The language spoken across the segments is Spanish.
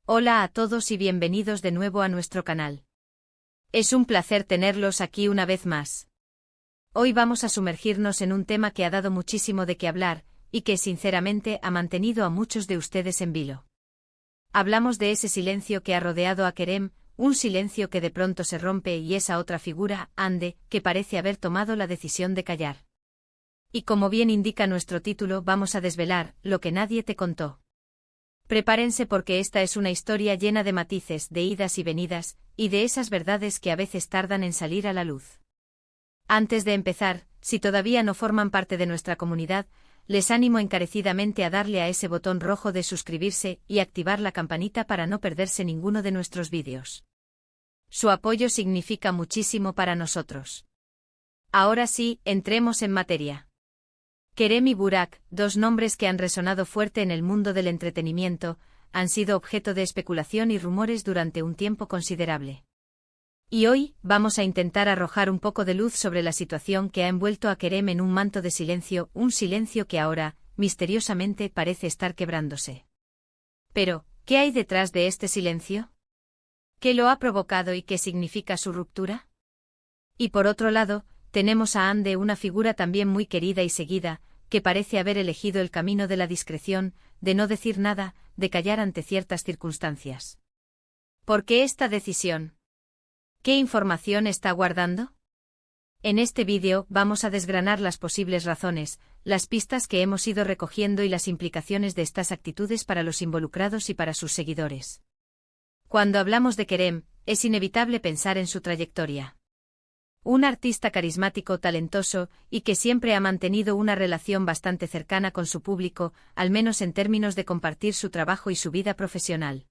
Hola a todos y bienvenidos de nuevo a nuestro canal. Es un placer tenerlos aquí una vez más. Hoy vamos a sumergirnos en un tema que ha dado muchísimo de qué hablar, y que sinceramente ha mantenido a muchos de ustedes en vilo. Hablamos de ese silencio que ha rodeado a Kerem, un silencio que de pronto se rompe y esa otra figura, Hande, que parece haber tomado la decisión de callar. Y como bien indica nuestro título, vamos a desvelar lo que nadie te contó. Prepárense porque esta es una historia llena de matices, de idas y venidas, y de esas verdades que a veces tardan en salir a la luz. Antes de empezar, si todavía no forman parte de nuestra comunidad, les animo encarecidamente a darle a ese botón rojo de suscribirse y activar la campanita para no perderse ninguno de nuestros vídeos. Su apoyo significa muchísimo para nosotros. Ahora sí, entremos en materia. Kerem y Burak, dos nombres que han resonado fuerte en el mundo del entretenimiento, han sido objeto de especulación y rumores durante un tiempo considerable. Y hoy, vamos a intentar arrojar un poco de luz sobre la situación que ha envuelto a Kerem en un manto de silencio, un silencio que ahora, misteriosamente, parece estar quebrándose. Pero, ¿qué hay detrás de este silencio? ¿Qué lo ha provocado y qué significa su ruptura? Y por otro lado, tenemos a Hande, una figura también muy querida y seguida, que parece haber elegido el camino de la discreción, de no decir nada, de callar ante ciertas circunstancias. ¿Por qué esta decisión? ¿Qué información está guardando? En este vídeo vamos a desgranar las posibles razones, las pistas que hemos ido recogiendo y las implicaciones de estas actitudes para los involucrados y para sus seguidores. Cuando hablamos de Kerem, es inevitable pensar en su trayectoria. Un artista carismático, talentoso, y que siempre ha mantenido una relación bastante cercana con su público, al menos en términos de compartir su trabajo y su vida profesional.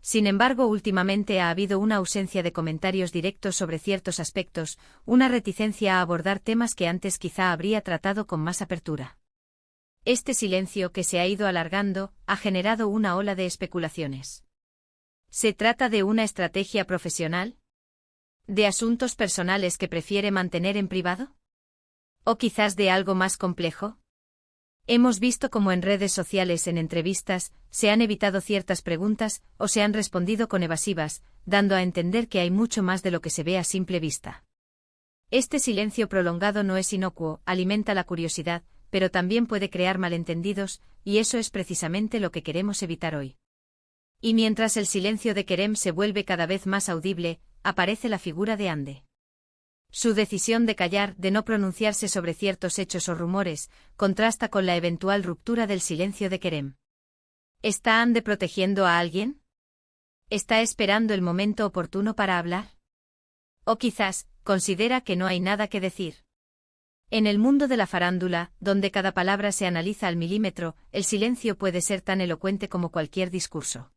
Sin embargo, últimamente ha habido una ausencia de comentarios directos sobre ciertos aspectos, una reticencia a abordar temas que antes quizá habría tratado con más apertura. Este silencio que se ha ido alargando, ha generado una ola de especulaciones. ¿Se trata de una estrategia profesional? ¿De asuntos personales que prefiere mantener en privado? ¿O quizás de algo más complejo? Hemos visto cómo en redes sociales, en entrevistas, se han evitado ciertas preguntas, o se han respondido con evasivas, dando a entender que hay mucho más de lo que se ve a simple vista. Este silencio prolongado no es inocuo, alimenta la curiosidad, pero también puede crear malentendidos, y eso es precisamente lo que queremos evitar hoy. Y mientras el silencio de Kerem se vuelve cada vez más audible, aparece la figura de Hande. Su decisión de callar, de no pronunciarse sobre ciertos hechos o rumores, contrasta con la eventual ruptura del silencio de Kerem. ¿Está Hande protegiendo a alguien? ¿Está esperando el momento oportuno para hablar? ¿O quizás, considera que no hay nada que decir? En el mundo de la farándula, donde cada palabra se analiza al milímetro, el silencio puede ser tan elocuente como cualquier discurso.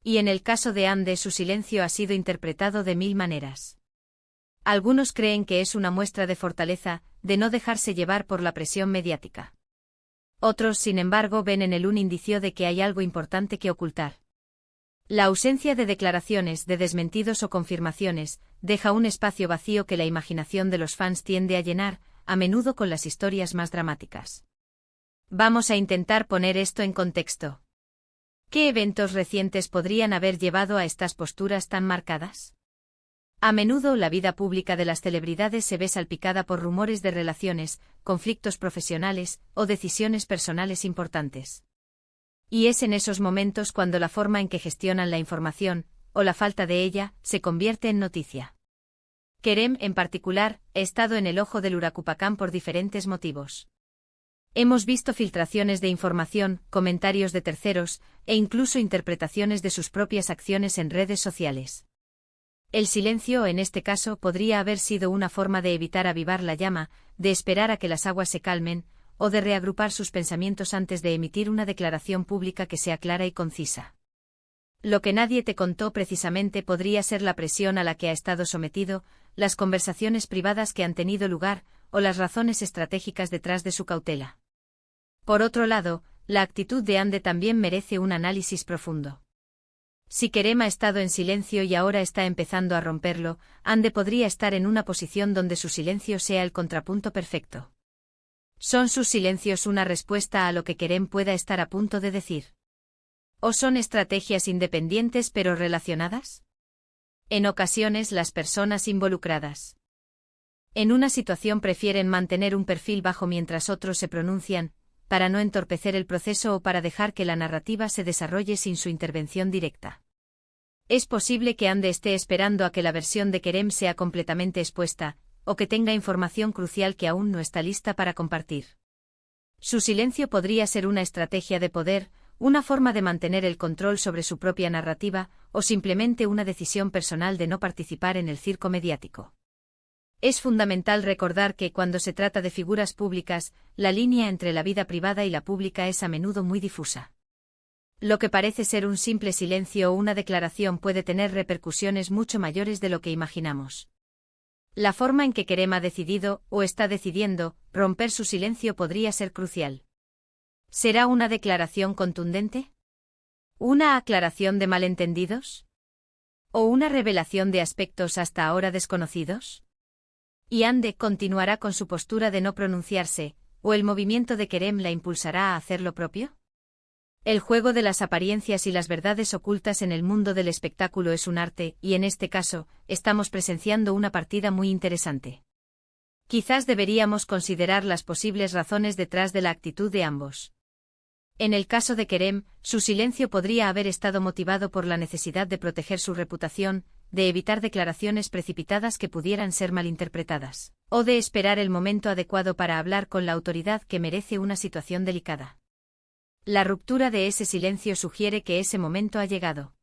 Y en el caso de Hande, su silencio ha sido interpretado de mil maneras. Algunos creen que es una muestra de fortaleza, de no dejarse llevar por la presión mediática. Otros, sin embargo, ven en él un indicio de que hay algo importante que ocultar. La ausencia de declaraciones, de desmentidos o confirmaciones, deja un espacio vacío que la imaginación de los fans tiende a llenar, a menudo con las historias más dramáticas. Vamos a intentar poner esto en contexto. ¿Qué eventos recientes podrían haber llevado a estas posturas tan marcadas? A menudo la vida pública de las celebridades se ve salpicada por rumores de relaciones, conflictos profesionales o decisiones personales importantes. Y es en esos momentos cuando la forma en que gestionan la información, o la falta de ella, se convierte en noticia. Kerem, en particular, ha estado en el ojo del huracán por diferentes motivos. Hemos visto filtraciones de información, comentarios de terceros, e incluso interpretaciones de sus propias acciones en redes sociales. El silencio, en este caso, podría haber sido una forma de evitar avivar la llama, de esperar a que las aguas se calmen, o de reagrupar sus pensamientos antes de emitir una declaración pública que sea clara y concisa. Lo que nadie te contó precisamente podría ser la presión a la que ha estado sometido, las conversaciones privadas que han tenido lugar, o las razones estratégicas detrás de su cautela. Por otro lado, la actitud de Hande también merece un análisis profundo. Si Kerem ha estado en silencio y ahora está empezando a romperlo, Hande podría estar en una posición donde su silencio sea el contrapunto perfecto. ¿Son sus silencios una respuesta a lo que Kerem pueda estar a punto de decir? ¿O son estrategias independientes pero relacionadas? En ocasiones las personas involucradas en una situación prefieren mantener un perfil bajo mientras otros se pronuncian, para no entorpecer el proceso o para dejar que la narrativa se desarrolle sin su intervención directa. Es posible que Ande esté esperando a que la versión de Kerem sea completamente expuesta, o que tenga información crucial que aún no está lista para compartir. Su silencio podría ser una estrategia de poder, una forma de mantener el control sobre su propia narrativa, o simplemente una decisión personal de no participar en el circo mediático. Es fundamental recordar que cuando se trata de figuras públicas, la línea entre la vida privada y la pública es a menudo muy difusa. Lo que parece ser un simple silencio o una declaración puede tener repercusiones mucho mayores de lo que imaginamos. La forma en que Kerem ha decidido, o está decidiendo, romper su silencio podría ser crucial. ¿Será una declaración contundente? ¿Una aclaración de malentendidos? ¿O una revelación de aspectos hasta ahora desconocidos? ¿Y Ande continuará con su postura de no pronunciarse, o el movimiento de Kerem la impulsará a hacer lo propio? El juego de las apariencias y las verdades ocultas en el mundo del espectáculo es un arte, y en este caso, estamos presenciando una partida muy interesante. Quizás deberíamos considerar las posibles razones detrás de la actitud de ambos. En el caso de Kerem, su silencio podría haber estado motivado por la necesidad de proteger su reputación, de evitar declaraciones precipitadas que pudieran ser malinterpretadas, o de esperar el momento adecuado para hablar con la autoridad que merece una situación delicada. La ruptura de ese silencio sugiere que ese momento ha llegado.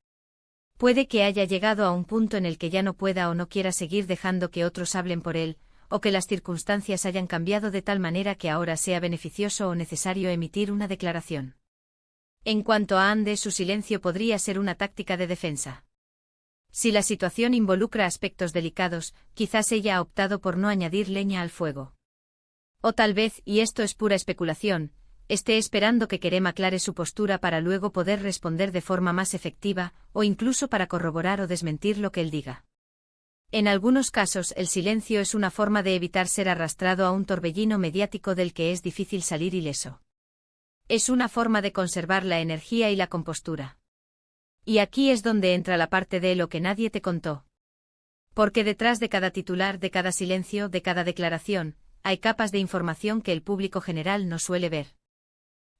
Puede que haya llegado a un punto en el que ya no pueda o no quiera seguir dejando que otros hablen por él, o que las circunstancias hayan cambiado de tal manera que ahora sea beneficioso o necesario emitir una declaración. En cuanto a Ande, su silencio podría ser una táctica de defensa. Si la situación involucra aspectos delicados, quizás ella ha optado por no añadir leña al fuego. O tal vez, y esto es pura especulación, esté esperando que Kerem aclare su postura para luego poder responder de forma más efectiva, o incluso para corroborar o desmentir lo que él diga. En algunos casos el silencio es una forma de evitar ser arrastrado a un torbellino mediático del que es difícil salir ileso. Es una forma de conservar la energía y la compostura. Y aquí es donde entra la parte de lo que nadie te contó. Porque detrás de cada titular, de cada silencio, de cada declaración, hay capas de información que el público general no suele ver.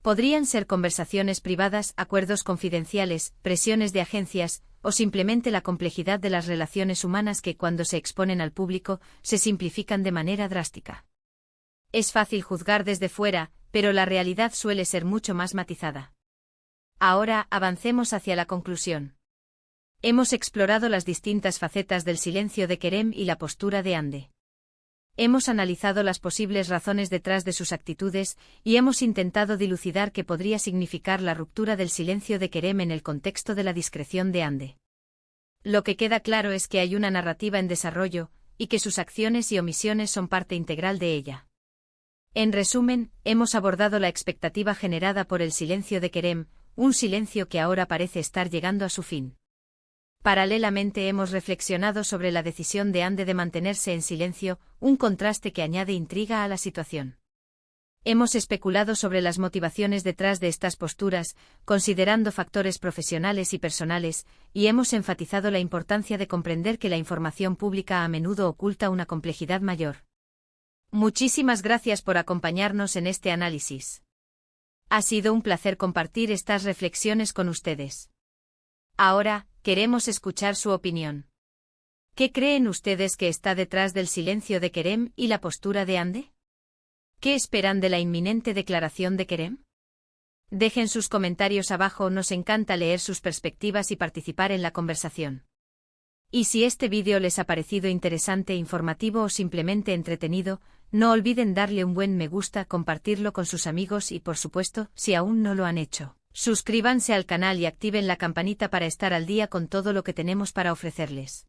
Podrían ser conversaciones privadas, acuerdos confidenciales, presiones de agencias, o simplemente la complejidad de las relaciones humanas que cuando se exponen al público, se simplifican de manera drástica. Es fácil juzgar desde fuera, pero la realidad suele ser mucho más matizada. Ahora, avancemos hacia la conclusión. Hemos explorado las distintas facetas del silencio de Kerem y la postura de Ande. Hemos analizado las posibles razones detrás de sus actitudes, y hemos intentado dilucidar qué podría significar la ruptura del silencio de Kerem en el contexto de la discreción de Ande. Lo que queda claro es que hay una narrativa en desarrollo, y que sus acciones y omisiones son parte integral de ella. En resumen, hemos abordado la expectativa generada por el silencio de Kerem, un silencio que ahora parece estar llegando a su fin. Paralelamente hemos reflexionado sobre la decisión de Ande de mantenerse en silencio, un contraste que añade intriga a la situación. Hemos especulado sobre las motivaciones detrás de estas posturas, considerando factores profesionales y personales, y hemos enfatizado la importancia de comprender que la información pública a menudo oculta una complejidad mayor. Muchísimas gracias por acompañarnos en este análisis. Ha sido un placer compartir estas reflexiones con ustedes. Ahora, queremos escuchar su opinión. ¿Qué creen ustedes que está detrás del silencio de Kerem y la postura de Ande? ¿Qué esperan de la inminente declaración de Kerem? Dejen sus comentarios abajo, nos encanta leer sus perspectivas y participar en la conversación. Y si este vídeo les ha parecido interesante, informativo o simplemente entretenido, no olviden darle un buen me gusta, compartirlo con sus amigos y, por supuesto, si aún no lo han hecho, suscríbanse al canal y activen la campanita para estar al día con todo lo que tenemos para ofrecerles.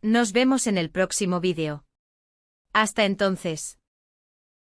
Nos vemos en el próximo vídeo. Hasta entonces.